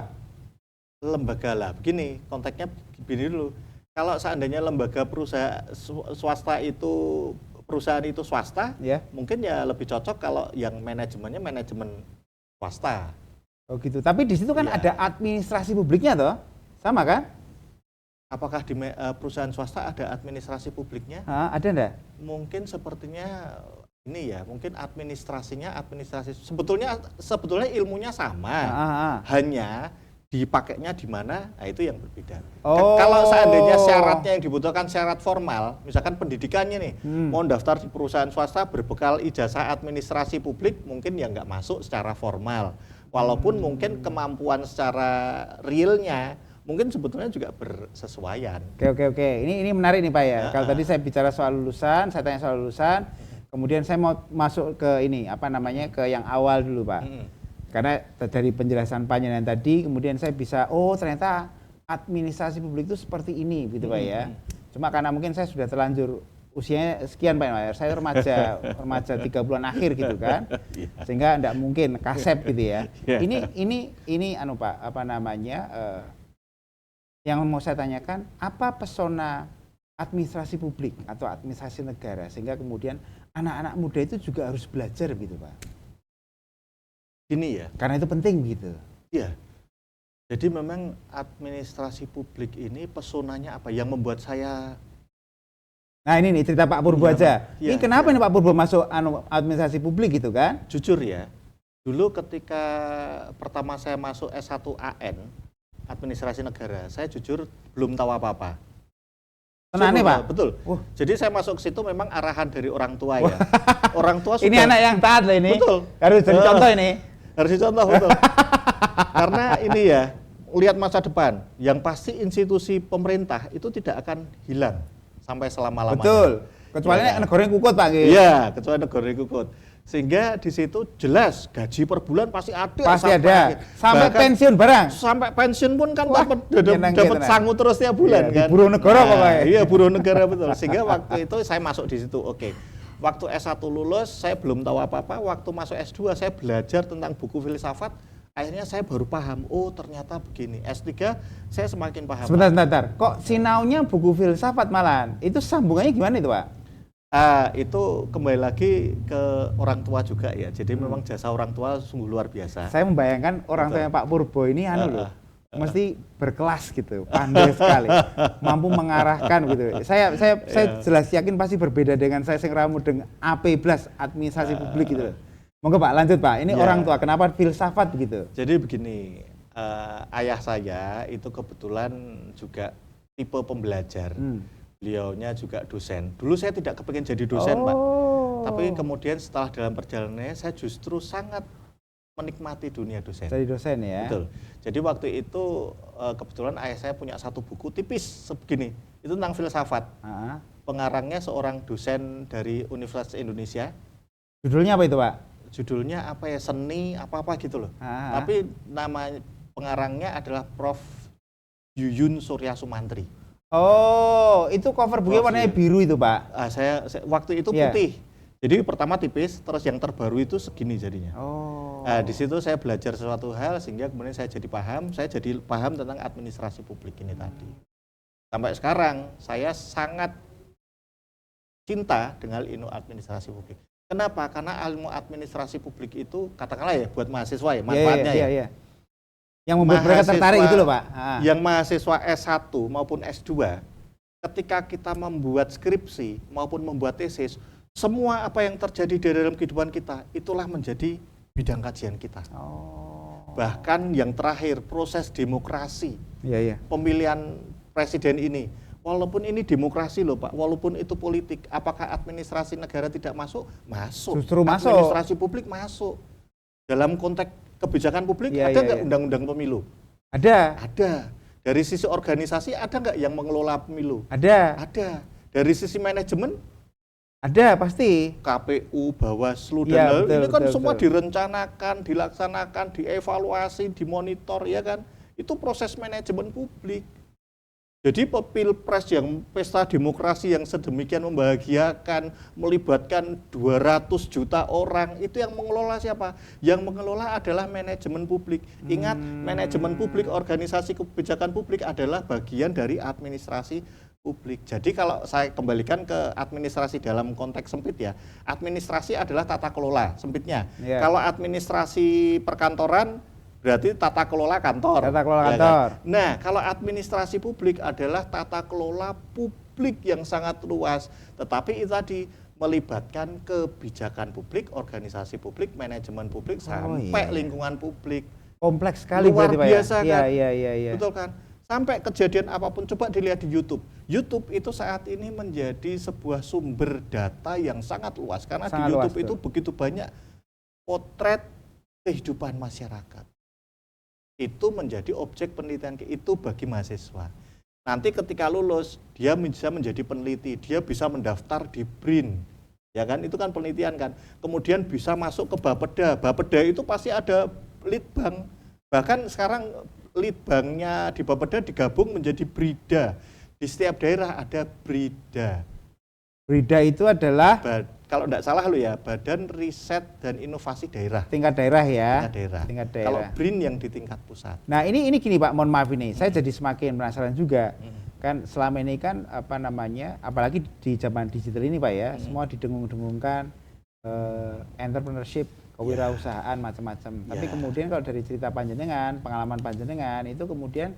Speaker 2: Lembaga lah, begini, konteksnya begini dulu. Kalau seandainya lembaga perusahaan swasta itu swasta, mungkin ya lebih cocok kalau yang manajemennya manajemen swasta.
Speaker 1: Oh gitu. Tapi di situ kan ada administrasi publiknya toh, sama kan?
Speaker 2: Apakah di perusahaan swasta ada administrasi publiknya?
Speaker 1: Ada enggak?
Speaker 2: Mungkin sepertinya ini ya, mungkin administrasi sebetulnya ilmunya sama, hanya dipakainya di mana, nah itu yang berbeda.
Speaker 1: Oh.
Speaker 2: Kalau seandainya syaratnya yang dibutuhkan syarat formal, misalkan pendidikannya nih, mau daftar di perusahaan swasta berbekal ijazah administrasi publik, mungkin ya nggak masuk secara formal. Walaupun mungkin kemampuan secara realnya, mungkin sebetulnya juga bersesuaian.
Speaker 1: Oke. Ini menarik nih Pak ya. Kalau tadi saya bicara soal lulusan, saya tanya soal lulusan, kemudian saya mau masuk ke ini, ke yang awal dulu Pak. Karena dari penjelasan panjenengan tadi, kemudian saya bisa, oh ternyata administrasi publik itu seperti ini, gitu Pak ya. Cuma karena mungkin saya sudah terlanjur usianya sekian Pak ya, saya remaja 30-an akhir gitu kan, sehingga tidak mungkin kasep gitu ya. Ini Pak, yang mau saya tanyakan, apa pesona administrasi publik atau administrasi negara, sehingga kemudian anak-anak muda itu juga harus belajar gitu Pak.
Speaker 2: Ini ya.
Speaker 1: Karena itu penting gitu.
Speaker 2: Iya. Jadi memang administrasi publik ini pesonanya apa yang membuat saya.
Speaker 1: Nah ini nih cerita Pak Purbo aja. Ini kenapa nih Pak Purbo masuk administrasi publik gitu kan?
Speaker 2: Jujur ya, dulu ketika pertama saya masuk S1 AN, administrasi negara, saya jujur belum tahu apa-apa.
Speaker 1: Tenane Pak?
Speaker 2: Betul. Jadi saya masuk ke situ memang arahan dari orang tua ya. Orang tua sudah.
Speaker 1: Ini anak yang taat loh ini.
Speaker 2: Betul.
Speaker 1: Harus jadi contoh ini.
Speaker 2: Harus dicontoh betul. Karena ini ya, lihat masa depan, yang pasti institusi pemerintah itu tidak akan hilang sampai selama-lamanya.
Speaker 1: Betul. Kecuali negara yang kukut Pak.
Speaker 2: Iya, kecuali negara yang kukut. Sehingga di situ jelas gaji per bulan pasti ada.
Speaker 1: Pasti ada. Sampai pensiun barang.
Speaker 2: Sampai pensiun pun kan dapat sangu terus tiap bulan kan.
Speaker 1: Buruh negara pokoknya.
Speaker 2: Iya, buruh negara betul. Sehingga waktu itu saya masuk di situ. Oke. Waktu S1 lulus, saya belum tahu apa-apa. Waktu masuk S2, saya belajar tentang buku filsafat. Akhirnya saya baru paham, oh ternyata begini. S3, saya semakin paham.
Speaker 1: Sebentar. Kok sinaunya buku filsafat malahan? Itu sambungannya gimana itu Pak?
Speaker 2: Itu kembali lagi ke orang tua juga ya. Jadi memang jasa orang tua sungguh luar biasa.
Speaker 1: Saya membayangkan orang tuanya Pak Purbo ini loh. Mesti berkelas gitu, pandai sekali, mampu mengarahkan gitu. Saya jelas yakin pasti berbeda dengan saya sing ramu dengan AP+ administrasi publik gitu. Monggo Pak, lanjut Pak. Ini orang tua, kenapa filsafat begitu?
Speaker 2: Jadi begini, ayah saya itu kebetulan juga tipe pembelajar. Beliaunya juga dosen. Dulu saya tidak kepingin jadi dosen Pak. Tapi kemudian setelah dalam perjalanannya saya justru sangat menikmati dunia dosen.
Speaker 1: Jadi dosen ya.
Speaker 2: Betul. Jadi waktu itu kebetulan ayah saya punya satu buku tipis sebegini. Itu tentang filsafat. Pengarangnya seorang dosen dari Universitas Indonesia.
Speaker 1: Judulnya apa itu Pak?
Speaker 2: Judulnya apa ya, seni apa-apa gitu loh. Tapi nama pengarangnya adalah Prof. Yuyun Surya Sumantri.
Speaker 1: Oh, itu cover bukunya warnanya biru itu Pak?
Speaker 2: Saya waktu itu putih. Jadi pertama tipis, terus yang terbaru itu segini jadinya. Di situ saya belajar sesuatu hal sehingga kemudian saya jadi paham tentang administrasi publik ini tadi. Sampai sekarang saya sangat cinta dengan ilmu administrasi publik. Kenapa? Karena ilmu administrasi publik itu katakanlah ya buat mahasiswa ya manfaatnya ya.
Speaker 1: Yang membuat mereka tertarik gitu loh Pak.
Speaker 2: Yang mahasiswa S1 maupun S2, ketika kita membuat skripsi maupun membuat tesis, semua apa yang terjadi di dalam kehidupan kita itulah menjadi bidang kajian kita. Bahkan yang terakhir proses demokrasi, pemilihan presiden ini, walaupun ini demokrasi loh Pak, walaupun itu politik, apakah administrasi negara tidak masuk? Masuk.
Speaker 1: Justru masuk.
Speaker 2: Administrasi publik masuk. Dalam konteks kebijakan publik ada nggak undang-undang pemilu?
Speaker 1: Ada.
Speaker 2: Dari sisi organisasi ada nggak yang mengelola pemilu?
Speaker 1: Ada.
Speaker 2: Dari sisi manajemen?
Speaker 1: Ada pasti.
Speaker 2: KPU, Bawaslu dan ini kan semua direncanakan, dilaksanakan, dievaluasi, dimonitor ya kan. Itu proses manajemen publik. Jadi pilpres yang pesta demokrasi yang sedemikian membahagiakan, melibatkan 200 juta orang, itu yang mengelola siapa? Yang mengelola adalah manajemen publik. Ingat, manajemen publik, organisasi kebijakan publik adalah bagian dari administrasi publik. Jadi kalau saya kembalikan ke administrasi dalam konteks sempit ya, administrasi adalah tata kelola sempitnya. Kalau administrasi perkantoran, berarti tata kelola kantor.
Speaker 1: Tata kelola kantor.
Speaker 2: Kan? Nah, kalau administrasi publik adalah tata kelola publik yang sangat luas. Tetapi itu tadi melibatkan kebijakan publik, organisasi publik, manajemen publik, sampai lingkungan publik.
Speaker 1: Kompleks sekali
Speaker 2: luar
Speaker 1: berarti Pak
Speaker 2: biasa
Speaker 1: ya?
Speaker 2: kan?
Speaker 1: Iya.
Speaker 2: Betul kan? Sampai kejadian apapun coba dilihat di YouTube. YouTube itu saat ini menjadi sebuah sumber data yang sangat luas karena
Speaker 1: Sangat
Speaker 2: di YouTube
Speaker 1: luas,
Speaker 2: itu begitu banyak potret kehidupan masyarakat. Itu menjadi objek penelitian itu bagi mahasiswa. Nanti ketika lulus dia bisa menjadi peneliti, dia bisa mendaftar di BRIN. Ya kan? Itu kan penelitian kan. Kemudian bisa masuk ke Bapeda. Bapeda itu pasti ada litbang. Bahkan sekarang litbangnya di Bapeda digabung menjadi BRIDA. Di setiap daerah ada BRIDA.
Speaker 1: BRIDA itu adalah
Speaker 2: Kalau tidak salah lo ya, Badan Riset dan Inovasi Daerah.
Speaker 1: tingkat daerah ya.
Speaker 2: Tingkat daerah. Kalau BRIN yang di tingkat pusat.
Speaker 1: Nah ini gini Pak, mohon maaf ini, saya jadi semakin penasaran juga. Kan selama ini kan apa namanya, apalagi di zaman digital ini Pak ya, semua didengung-dengungkan entrepreneurship, kewirausahaan macam-macam. Tapi kemudian kalau dari cerita panjenengan, pengalaman panjenengan itu kemudian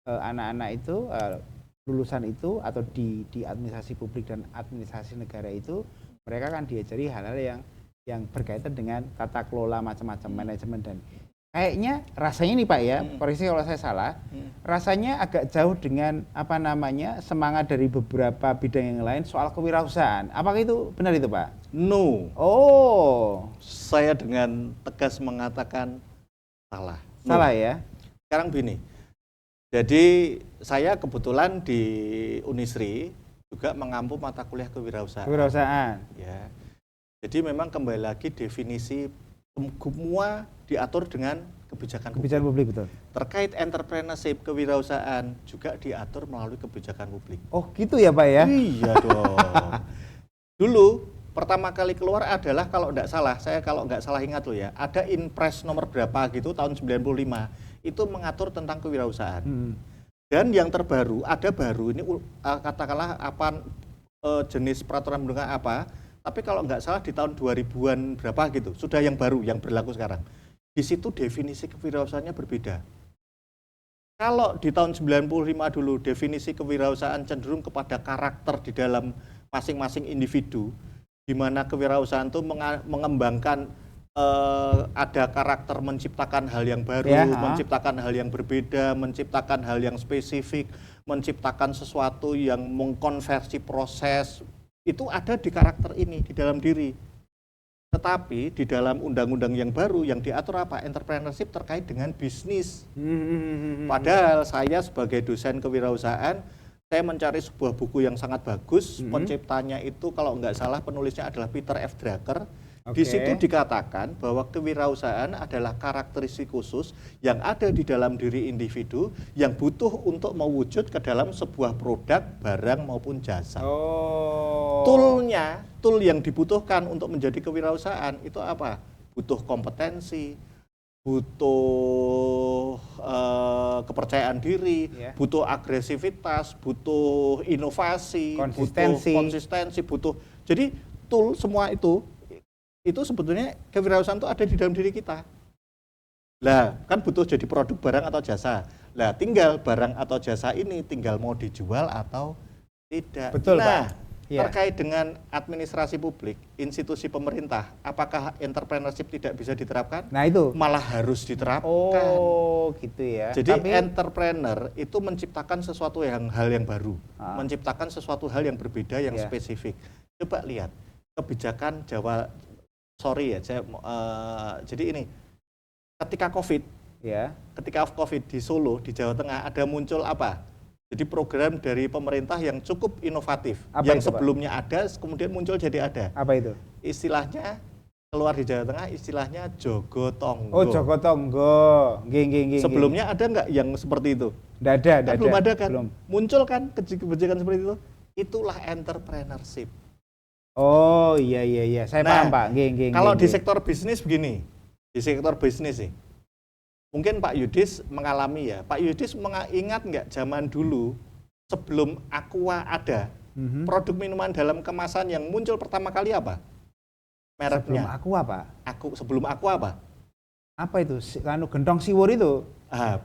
Speaker 1: anak-anak itu lulusan itu atau di administrasi publik dan administrasi negara itu mereka kan diajari hal-hal yang berkaitan dengan tata kelola macam-macam manajemen dan kayaknya rasanya nih Pak ya, koreksi kalau saya salah, rasanya agak jauh dengan apa namanya semangat dari beberapa bidang yang lain soal kewirausahaan. Apakah itu benar itu Pak?
Speaker 2: No.
Speaker 1: Oh,
Speaker 2: Saya dengan tegas mengatakan salah.
Speaker 1: salah ya?
Speaker 2: Sekarang begini. Jadi saya kebetulan di Unisri juga mengampu mata kuliah kewirausahaan.
Speaker 1: Kewirausahaan.
Speaker 2: Ya. Jadi memang kembali lagi definisi semua diatur dengan kebijakan
Speaker 1: publik betul.
Speaker 2: Terkait entrepreneurship kewirausahaan juga diatur melalui kebijakan publik.
Speaker 1: Oh gitu ya Pak ya?
Speaker 2: Iya dong. Dulu pertama kali keluar adalah kalau nggak salah ingat loh ya, ada Inpres nomor berapa gitu tahun 95 itu mengatur tentang kewirausahaan. Dan yang terbaru ada baru ini katakanlah apa jenis peraturan perundang apa, tapi kalau nggak salah di tahun 2000-an berapa gitu sudah yang baru yang berlaku sekarang. Di situ definisi kewirausahaannya berbeda. Kalau di tahun 95 dulu definisi kewirausahaan cenderung kepada karakter di dalam masing-masing individu, di mana kewirausahaan itu mengembangkan ada karakter menciptakan hal yang baru, menciptakan hal yang berbeda, menciptakan hal yang spesifik, menciptakan sesuatu yang mengkonversi proses, itu ada di karakter ini, di dalam diri. Tetapi di dalam undang-undang yang baru yang diatur apa? Entrepreneurship terkait dengan bisnis. Padahal saya sebagai dosen kewirausahaan, saya mencari sebuah buku yang sangat bagus, penciptanya itu kalau nggak salah penulisnya adalah Peter F. Drucker. Di situ dikatakan bahwa kewirausahaan adalah karakteristik khusus yang ada di dalam diri individu yang butuh untuk mewujud ke dalam sebuah produk, barang maupun jasa. Tool yang dibutuhkan untuk menjadi kewirausahaan itu apa? Butuh kompetensi, butuh kepercayaan diri, butuh agresivitas, butuh inovasi, konsistensi, butuh. Jadi tool semua itu sebetulnya kewirausahaan itu ada di dalam diri kita. Lah, kan butuh jadi produk, barang atau jasa. Lah, tinggal barang atau jasa ini tinggal mau dijual atau tidak.
Speaker 1: Betul,
Speaker 2: nah,
Speaker 1: Pak.
Speaker 2: Terkait dengan administrasi publik, institusi pemerintah, apakah entrepreneurship tidak bisa diterapkan?
Speaker 1: Nah, itu
Speaker 2: malah harus diterapkan.
Speaker 1: Oh, gitu ya.
Speaker 2: Jadi entrepreneur itu menciptakan sesuatu hal yang baru, menciptakan sesuatu hal yang berbeda, yang spesifik. Coba lihat kebijakan jadi ini ketika COVID di Solo di Jawa Tengah ada muncul apa? Jadi program dari pemerintah yang cukup inovatif, yang sebelumnya ada kemudian muncul jadi ada.
Speaker 1: Apa itu?
Speaker 2: Istilahnya keluar di Jawa Tengah, istilahnya Jogotongo.
Speaker 1: Oh, Jogotongo.
Speaker 2: Sebelumnya ada nggak yang seperti itu?
Speaker 1: Nggak ada.
Speaker 2: Belum ada kan? Belum. Muncul kan kebijakan seperti itu? Itulah entrepreneurship.
Speaker 1: Oh iya, saya paham Pak.
Speaker 2: Kalau di sektor bisnis begini, di sektor bisnis sih, mungkin Pak Yudis mengalami ya. Pak Yudis ingat nggak zaman dulu sebelum Aqua ada, produk minuman dalam kemasan yang muncul pertama kali apa? Mereknya.
Speaker 1: Sebelum Aqua Pak?
Speaker 2: Sebelum Aqua apa?
Speaker 1: Apa itu? Gentong siwur itu?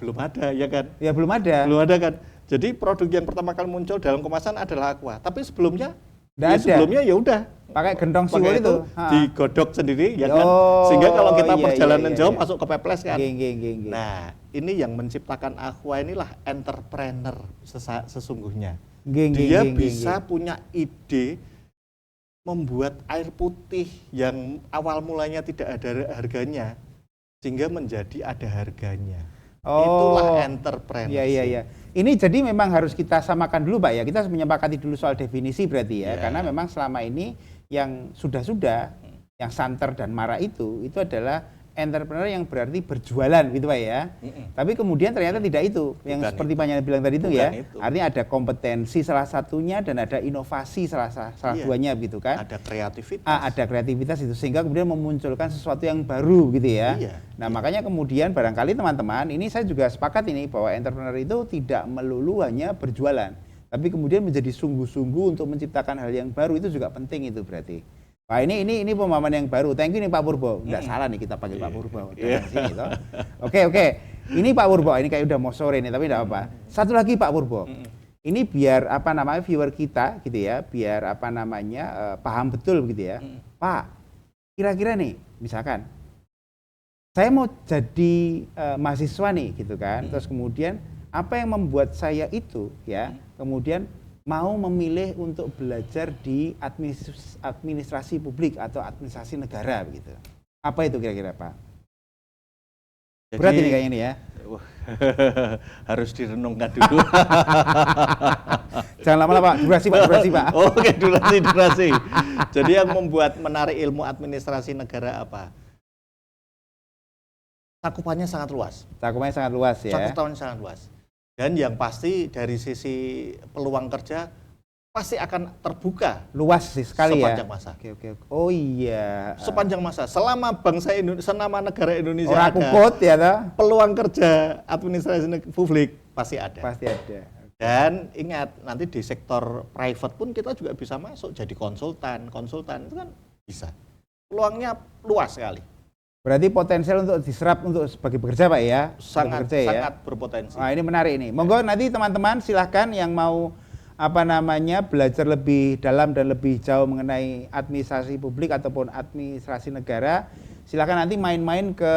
Speaker 2: Belum ada ya kan?
Speaker 1: Ya belum ada.
Speaker 2: Belum ada kan? Jadi produk yang pertama kali muncul dalam kemasan adalah Aqua. Tapi sebelumnya
Speaker 1: Nggak
Speaker 2: Ya,
Speaker 1: ada.
Speaker 2: sebelumnya ya udah
Speaker 1: Pakai gentong siwul
Speaker 2: pakai
Speaker 1: itu.
Speaker 2: digodok sendiri ya kan.
Speaker 1: Oh,
Speaker 2: Sehingga kalau kita
Speaker 1: iya,
Speaker 2: perjalanan
Speaker 1: iya,
Speaker 2: jauh
Speaker 1: iya.
Speaker 2: masuk kepeples kan.
Speaker 1: Nggih.
Speaker 2: Nah, ini yang menciptakan Aqua inilah entrepreneur sesungguhnya.
Speaker 1: Nggih,
Speaker 2: Dia bisa punya ide membuat air putih yang awal mulanya tidak ada harganya sehingga menjadi ada harganya. Itulah entrepreneurship.
Speaker 1: Iya. Ini jadi memang harus kita samakan dulu Pak ya. Kita harus menyepakati dulu soal definisi berarti ya.
Speaker 2: Iya.
Speaker 1: Karena memang selama ini yang sudah yang santer dan marah itu adalah entrepreneur yang berarti berjualan gitu Pak ya. Tapi kemudian ternyata tidak itu. Yang
Speaker 2: Bukan
Speaker 1: seperti
Speaker 2: itu.
Speaker 1: Pak Yana bilang tadi itu ya.
Speaker 2: Itu.
Speaker 1: Artinya ada kompetensi salah satunya dan ada inovasi salah
Speaker 2: Iya.
Speaker 1: duanya gitu kan.
Speaker 2: Ada kreativitas.
Speaker 1: Ada kreativitas itu sehingga kemudian memunculkan sesuatu yang baru gitu ya.
Speaker 2: Iya.
Speaker 1: Nah, makanya kemudian barangkali teman-teman, ini saya juga sepakat ini bahwa entrepreneur itu tidak melulu hanya berjualan, tapi kemudian menjadi sungguh-sungguh untuk menciptakan hal yang baru itu juga penting itu berarti. Wah, ini pemahaman yang baru. Thank you nih Pak Purbo. Enggak salah nih kita panggil Pak Purbo datang sini toh. Oke. Ini Pak Purbo, ini kayak udah mau sore nih tapi enggak apa. Satu lagi Pak Purbo. Ini biar viewer kita gitu ya, biar paham betul gitu ya. Pak, kira-kira nih misalkan saya mau jadi mahasiswa nih gitu kan. Terus kemudian apa yang membuat saya itu ya, kemudian mau memilih untuk belajar di administrasi publik atau administrasi negara begitu. Apa itu kira-kira Pak?
Speaker 2: Jadi,
Speaker 1: Berat ini kayaknya ini ya.
Speaker 2: Harus direnungkan dulu.
Speaker 1: Jangan lama-lama Pak, durasi Pak.
Speaker 2: Oke, durasi. Jadi yang membuat menarik ilmu administrasi negara apa? Cakupannya sangat luas.
Speaker 1: Cakupannya sangat luas ya.
Speaker 2: Cakupannya sangat luas. Dan yang pasti dari sisi peluang kerja pasti akan terbuka.
Speaker 1: Luas sih sekali ya.
Speaker 2: Sepanjang masa.
Speaker 1: Oke. Oh iya.
Speaker 2: Sepanjang masa. Selama bangsa Indonesia, selama negara Indonesia
Speaker 1: Orang
Speaker 2: ada,
Speaker 1: kukut ya toh.
Speaker 2: peluang kerja administrasi publik pasti ada.
Speaker 1: Pasti ada.
Speaker 2: Dan ingat, nanti di sektor private pun kita juga bisa masuk jadi konsultan. Konsultan itu kan bisa. Peluangnya luas sekali.
Speaker 1: Berarti potensial untuk diserap untuk sebagai pekerja Pak ya?
Speaker 2: Sangat
Speaker 1: bekerja,
Speaker 2: sangat berpotensi.
Speaker 1: Wah, ini menarik ini. Monggo nanti teman-teman silahkan yang mau belajar lebih dalam dan lebih jauh mengenai administrasi publik ataupun administrasi negara, silahkan nanti main-main ke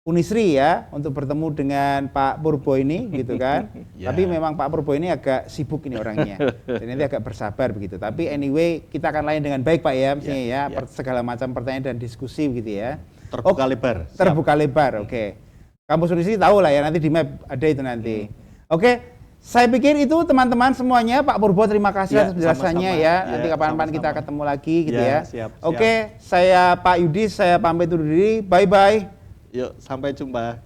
Speaker 1: Unisri ya untuk bertemu dengan Pak Purbo ini gitu kan.
Speaker 2: Ya.
Speaker 1: Tapi memang Pak Purbo ini agak sibuk ini orangnya. Dan nanti agak bersabar begitu. Tapi anyway kita akan layan dengan baik Pak ya mestinya ya. Segala macam pertanyaan dan diskusi begitu ya.
Speaker 2: Terbuka lebar.
Speaker 1: Terbuka lebar, oke. Kampus Unisri tahu lah ya, nanti di map ada itu nanti. Oke, saya pikir itu teman-teman semuanya. Pak Purbo terima kasih atas penjelasannya ya. Nanti kapan-kapan kita ketemu lagi gitu ya.
Speaker 2: Siap.
Speaker 1: Oke, saya Pak Yudi, saya pamit undur diri. Bye-bye.
Speaker 2: Yuk, sampai jumpa.